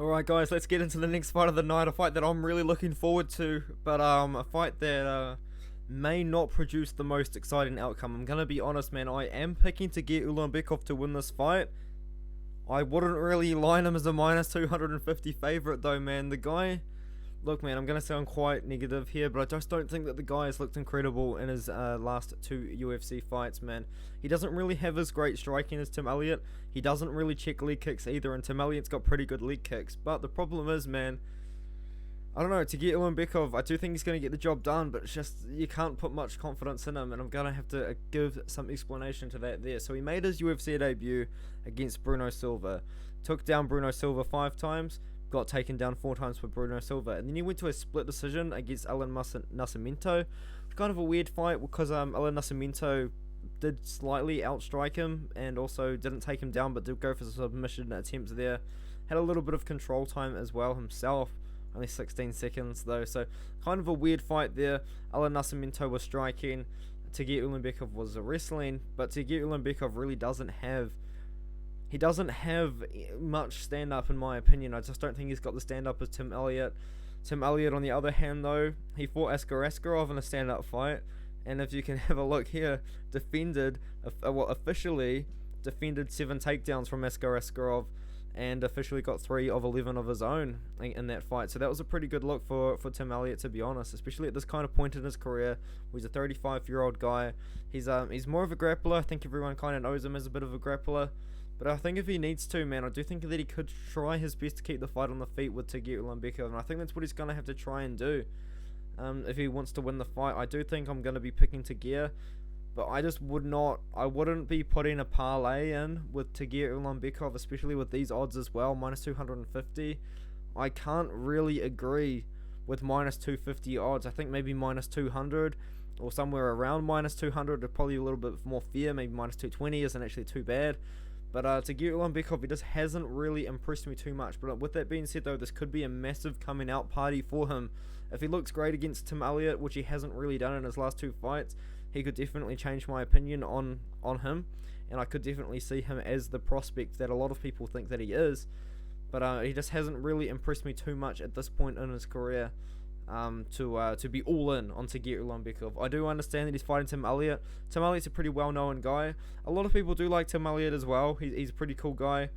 Alright guys, let's get into the next fight of the night, a fight that I'm really looking forward to, but a fight that may not produce the most exciting outcome. I'm gonna be honest, man, I am picking Tagir Ulanbekov to win this fight. I wouldn't really line him as a minus 250 favourite though, man. The guy, look man, I'm gonna sound quite negative here, but I just don't think that the guy has looked incredible in his last two UFC fights, man. He doesn't really have as great striking as Tim Elliot. He doesn't really check leg kicks either, and Tim Elliott's got pretty good leg kicks. But the problem is, man, I don't know, Tagir Ulanbekov, I do think he's going to get the job done, but it's just, you can't put much confidence in him, and I'm going to have to give some explanation to that there. So he made his UFC debut against Bruno Silva, took down Bruno Silva 5 times, got taken down 4 times for Bruno Silva, and then he went to a split decision against Alan Nascimento. Kind of a weird fight because Alan Nascimento did slightly outstrike him and also didn't take him down, but did go for submission attempts there. Had a little bit of control time as well himself, only 16 seconds though, so kind of a weird fight there. Alan Nascimento was striking, Tagir Ulanbekov was wrestling, but Tagir Ulanbekov really doesn't have much stand-up in my opinion. I just don't think he's got the stand-up as Tim Elliot. Tim Elliot, on the other hand though, he fought Askarov in a stand-up fight, and if you can have a look here, officially defended 7 takedowns from Askarov, and officially got 3 of 11 of his own in that fight. So that was a pretty good look for Tim Elliot, to be honest, especially at this kind of point in his career. He's a 35-year-old guy. He's more of a grappler. I think everyone kind of knows him as a bit of a grappler. But I think if he needs to, man, I do think that he could try his best to keep the fight on the feet with Tagir Ulanbekov, and I think that's what he's going to have to try and do if he wants to win the fight. I do think I'm going to be picking Tagir, but I wouldn't be putting a parlay in with Tagir Ulanbekov, especially with these odds as well, minus 250. I can't really agree with minus 250 odds. I think maybe minus 200 or somewhere around minus 200 are probably a little bit more fair. Maybe minus 220 isn't actually too bad. But Tagir Ulanbekov, he just hasn't really impressed me too much. But with that being said though, this could be a massive coming out party for him. If he looks great against Tim Elliot, which he hasn't really done in his last 2 fights, he could definitely change my opinion on him, and I could definitely see him as the prospect that a lot of people think that he is. But he just hasn't really impressed me too much at this point in his career to be all in on Tagir Ulanbekov. I do understand that he's fighting Tim Elliot. Tim Elliott's a pretty well-known guy. A lot of people do like Tim Elliot as well. He's a pretty cool guy.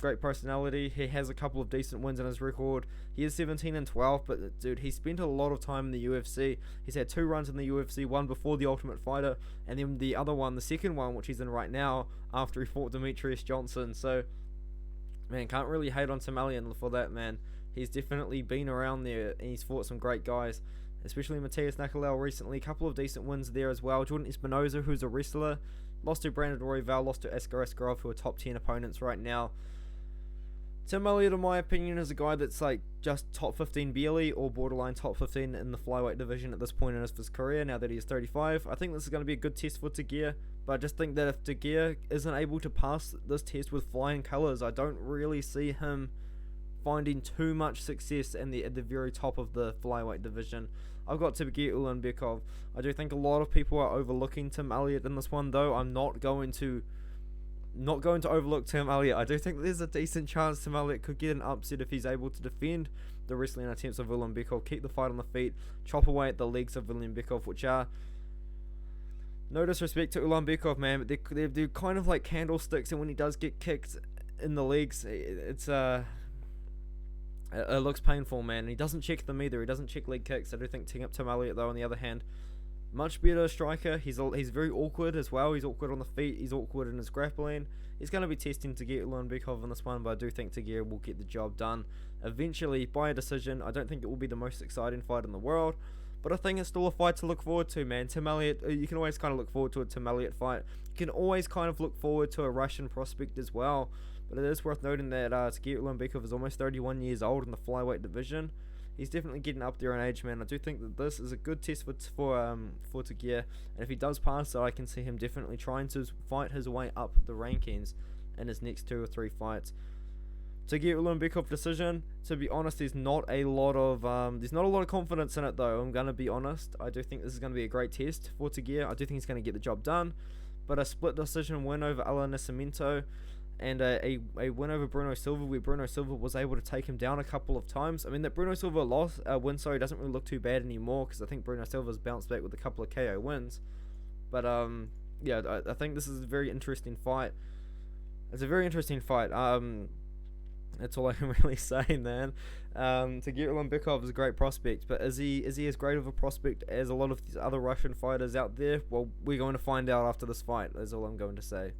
Great personality. He has a couple of decent wins in his record. He is 17-12, but dude, he spent a lot of time in the UFC. He's had 2 runs in the UFC, one before The Ultimate Fighter, and then the other one, the second one, which he's in right now, after he fought Demetrius Johnson. So, man, can't really hate on Tim Elliot for that, man. He's definitely been around there, and he's fought some great guys, especially Matheus Nicolau recently. A couple of decent wins there as well. Jordan Espinoza, who's a wrestler, lost to Brandon Royval, lost to Askarov, who are top 10 opponents right now. Tim Elliot, in my opinion, is a guy that's like just top 15 barely, or borderline top 15 in the flyweight division at this point in his career, now that he's 35. I think this is going to be a good test for Tagir, but I just think that if Tagir isn't able to pass this test with flying colours, I don't really see him finding too much success at the very top of the flyweight division. I've got Tagir Ulanbekov. I do think a lot of people are overlooking Tim Elliot in this one, though. I'm not going to overlook Tim Elliot. I do think there's a decent chance Tim Elliot could get an upset if he's able to defend the wrestling attempts of Ulanbekov, keep the fight on the feet, chop away at the legs of Ulanbekov, which are, no disrespect to Ulanbekov, man, but they're kind of like candlesticks, and when he does get kicked in the legs, it looks painful, man. And he doesn't check them either. He doesn't check leg kicks. I do think Tim Elliot, though, on the other hand, much better striker. He's very awkward as well. He's awkward on the feet. He's awkward in his grappling. He's going to be testing Tagir Ulanbekov on this one, but I do think Tagir will get the job done eventually by a decision. I don't think it will be the most exciting fight in the world, but I think it's still a fight to look forward to, man. Tim Elliot, you can always kind of look forward to a Tim Elliot fight. You can always kind of look forward to a Russian prospect as well. But it is worth noting that Tagir Ulanbekov is almost 31 years old in the flyweight division. He's definitely getting up there in age, man. I do think that this is a good test for Tagir, and if he does pass it, I can see him definitely trying to fight his way up the rankings in his next 2 or 3 fights. Tagir Ulanbekov decision, to be honest, there's not a lot of confidence in it, though. I'm gonna be honest. I do think this is gonna be a great test for Tagir. I do think he's gonna get the job done, but a split decision win over Alan Nascimento and a win over Bruno Silva, where Bruno Silva was able to take him down a couple of times. I mean, that Bruno Silva win, doesn't really look too bad anymore, because I think Bruno Silva's bounced back with a couple of KO wins. But yeah, I think this is a very interesting fight. It's a very interesting fight. That's all I can really say, man. Tagir Ulanbekov is a great prospect, but is he as great of a prospect as a lot of these other Russian fighters out there? Well, we're going to find out after this fight. That's all I'm going to say.